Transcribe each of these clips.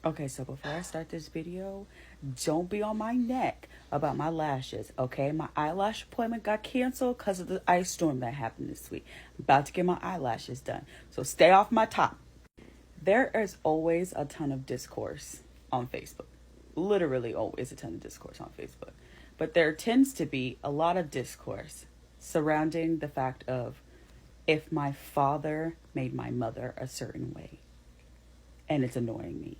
Okay, so before I start this video, don't be on my neck about my lashes, okay? My eyelash appointment got canceled because of the ice storm that happened this week. I'm about to get my eyelashes done, so stay off my top. There is always a ton of discourse on Facebook. Literally always a ton of discourse on Facebook. But there tends to be a lot of discourse surrounding the fact of if my father made my mother a certain way, and it's annoying me.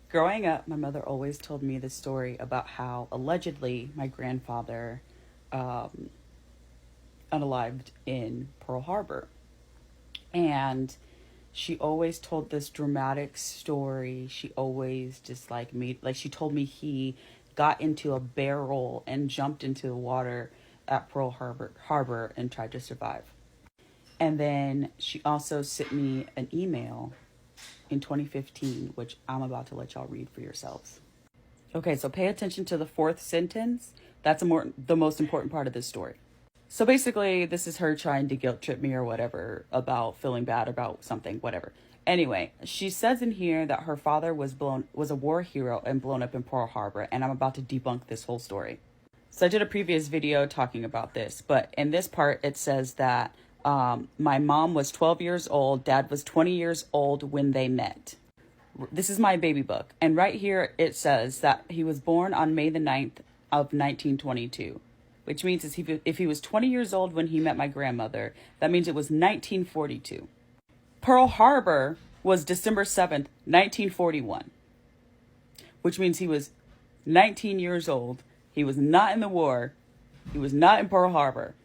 Growing up, my mother always told me this story about how allegedly my grandfather um, unalived in Pearl Harbor. And she always told this dramatic story. She always just like made, like, she told me he got into a barrel and jumped into the water at Pearl Harbor and tried to survive. And then she also sent me an email in 2015, which I'm about to let y'all read for yourselves. Okay, so pay attention to the fourth sentence. That's the most important part of this story. So basically, this is her trying to guilt trip me or whatever about feeling bad about something, whatever. Anyway, she says in here that her father was a war hero and blown up in Pearl Harbor, and I'm about to debunk this whole story. So I did a previous video talking about this, but in this part it says that my mom was 12 years old, dad was 20 years old when they met. This is my baby book, and right here it says that he was born on May the 9th of 1922, which means if he was 20 years old when he met my grandmother, that means it was 1942. Pearl Harbor was December 7th, 1941, which means he was 19 years old. He was not in the war. He was not in Pearl Harbor,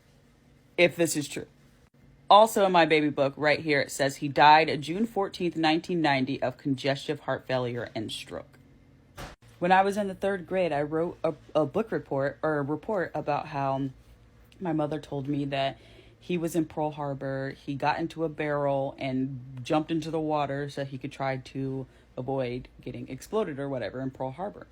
if this is true. Also in my baby book, right here, it says he died June 14th, 1990 of congestive heart failure and stroke. When I was in the third grade, I wrote a book report, or a report, about how my mother told me that he was in Pearl Harbor. He got into a barrel and jumped into the water so he could try to avoid getting exploded or whatever in Pearl Harbor.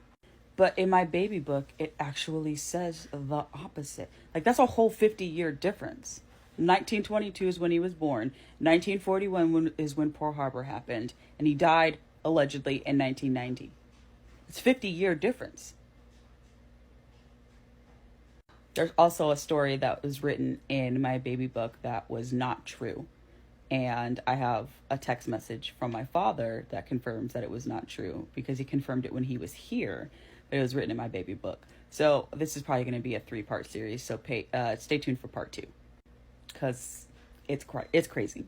But in my baby book, it actually says the opposite. Like, that's a whole 50-year difference. 1922 is when he was born. 1941 is when Pearl Harbor happened. And he died, allegedly, in 1990. It's a 50-year difference. There's also a story that was written in my baby book that was not true. And I have a text message from my father that confirms that it was not true, because he confirmed it when he was here, but it was written in my baby book. So this is probably going to be a 3-part series. So stay tuned for part 2, because it's crazy.